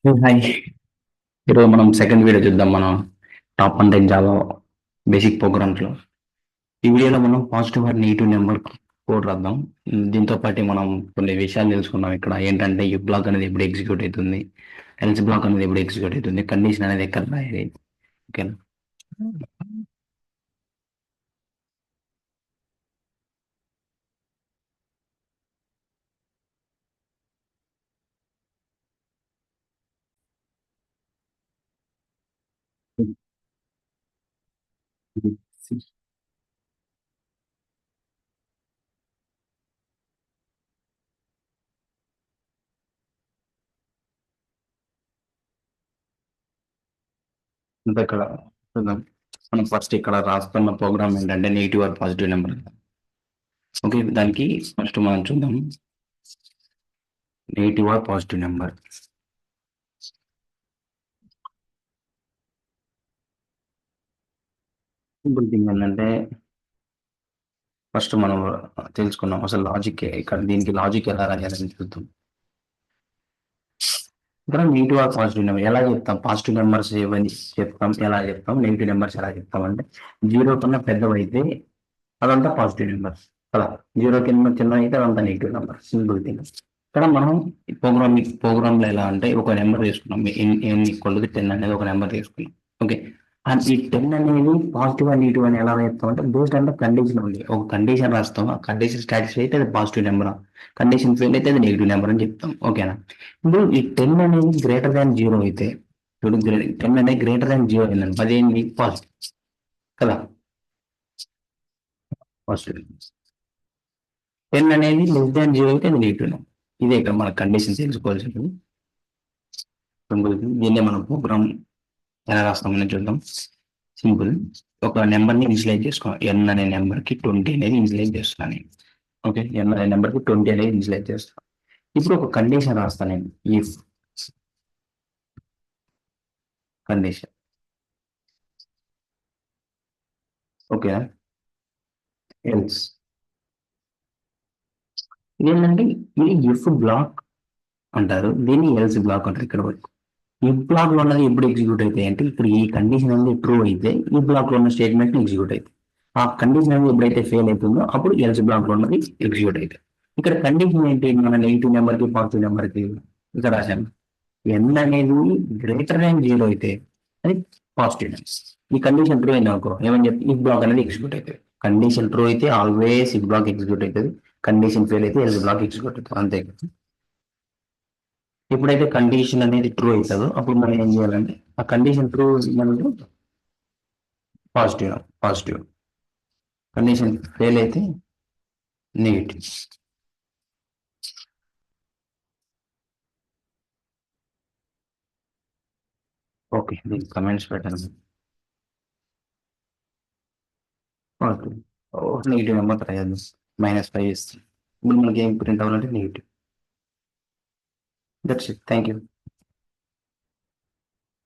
Hi. ఈరోజు మనం second video చూద్దాం. మనం టాప్ 100 జావా బేసిక్ ప్రోగ్రామ్స్ లో ఈ వీడియోలో మనం positive or negative number code రాద్దాం. దీంతో పాటు మనం కొన్ని విషయాలు తెలుసుకున్నాం. ఇక్కడ ఏంటంటే ఈ బ్లాక్ అనేది ఎప్పుడు ఎగ్జిక్యూట్ అవుతుంది, ఎల్స్ బ్లాక్ అనేది ఎప్పుడు ఎగ్జిక్యూట్ అవుతుంది, కండిషన్ అనేది ఎక్కడ రాయాలి. ఓకేనా? ఇంకా ఇక్కడ చూద్దాం. మనం ఫస్ట్ ఇక్కడ రాస్తున్న ప్రోగ్రామ్ ఏంటంటే negative or positive number. Okay, దానికి ఫస్ట్ మనం చూద్దాం. Negative or positive number simple thing ఏంటంటే ఫస్ట్ మనం తెలుసుకున్నాం అసలు లాజిక్ ఇక్కడ దీనికి లాజిక్ ఎలా రాయాలని చూద్దాం. ఇక్కడ నెగిటివ్ ఆర్ పాజిటివ్ నెంబర్ ఎలా చెప్తాం? పాజిటివ్ నెంబర్స్ ఏవని చెప్తాం, ఎలా చెప్తాం? నెగిటివ్ నెంబర్స్ ఎలా చెప్తాం అంటే జీరో కన్నా పెద్దవైతే అదంతా పాజిటివ్ నెంబర్స్ కదా. జీరో కింద చిన్న అయితే అదంతా నెగిటివ్ నెంబర్. Simple thing. ఇక్కడ మనం ప్రోగ్రామ్ లో ఎలా అంటే ఒక నెంబర్ తీసుకున్నాం, ఎన్ ఈక్వల్ టు 10 అనేది ఒక నెంబర్ తీసుకున్నాం. ఓకే, అండ్ ఈ 10 అనేది పాజిటివ్ అండ్ నెగిటివ్ అని ఎలా రాస్తాం అంటే బేస్డ్ అంటే కండిషన్ ఉంది. ఒక కండిషన్ రాస్తాం, ఆ కండిషన్ సాటిస్ఫై అయితే అది పాజిటివ్ నెంబర్, కండిషన్ ఫెయిల్ అయితే అది నెగిటివ్ నెంబర్ అని చెప్తాం. ఓకేనా? ఇప్పుడు ఈ 10 అనేది గ్రేటర్ దాన్ జీరో అయితే, ఇప్పుడు 10 అనేది గ్రేటర్ దాన్ జీరో అయిందండి, అదేంటి? పాజిటివ్ కదా. పాజిటివ్. 10 అనేది లెస్ దాన్ జీరో అయితే అది నెగిటివ్ నెంబర్. ఇదే ఇక్కడ మన కండిషన్ తెలుసుకోవాల్సింది. సింపుల్. దీన్నే మనం ప్రోగ్రామ్ ఎలా రాస్తామని చూద్దాం. సింపుల్. ఒక నెంబర్ ని ఇనిషియలైజ్ చేసుకోవాలి. ఎన్ అనే నెంబర్ కి 20 అనేది ఇనిషియలైజ్ చేస్తాను నేను. ఓకే, ఎన్ అనే నెంబర్ కి 20 అనేది ఇనిషియలైజ్ చేస్తాను. ఇప్పుడు ఒక కండిషన్ రాస్తాను నేను. If condition. Okay, else. ఇదేంటంటే ఇది ఇఫ్ బ్లాక్ అంటారు, దీన్ని ఎల్స్ బ్లాక్ అంటారు. ఇక్కడ వరకు ఈ బ్లాక్ లో ఉన్నది ఎప్పుడు ఎగ్జిక్యూట్ అవుతాయి అంటే ఇప్పుడు ఈ కండిషన్ అనేది ట్రూ అయితే ఈ బ్లాక్ లో ఉన్న స్టేట్మెంట్ ఎగ్జిక్యూట్ అవుతాయి. ఆ కండిషన్ అనేది ఎప్పుడైతే ఫెయిల్ అవుతుందో అప్పుడు ఎల్స్ బ్లాక్ లో ఉన్నది ఎగ్జిక్యూట్ అవుతాయి. ఇక్కడ కండిషన్ ఏంటి? మన నెగిటివ్ నెంబర్ కి పాజిటివ్ నెంబర్ కి ఇక్కడ రాశాను. ఎన్ అనేది గ్రేటర్ దాన్ జీరో అయితే అది పాజిటివ్ నెంబర్. ఈ కండిషన్ ట్రూ అయింది అనుకో, ఏమని చెప్పి ఈ బ్లాక్ అనేది ఎగ్జిక్యూట్ అవుతుంది. కండిషన్ ట్రూ అయితే ఆల్వేస్ ఈ బ్లాక్ ఎగ్జిక్యూట్ అవుతుంది, కండిషన్ ఫెయిల్ అయితే ఎల్స్ బ్లాక్ ఎగ్జిక్యూట్ అవుతుంది. అంతే కదా. ఎప్పుడైతే కండిషన్ అనేది ట్రూ అవుతుందో అప్పుడు మనం ఏం చేయాలంటే ఆ కండిషన్ ట్రూ మనకు పాజిటివ్ పాజిటివ్, కండిషన్ ఫెయిల్ అయితే నెగిటివ్. ఓకే, దీనికి కమెంట్స్ పెట్టండి. పాజిటివ్. నెగిటివ్ నెంబర్ ట్రై చేద్దాం. -5 ఇస్తుంది. ఇప్పుడు మనకి ఏం ప్రింట్ అవ్వాలంటే negative. That's it. Thank you.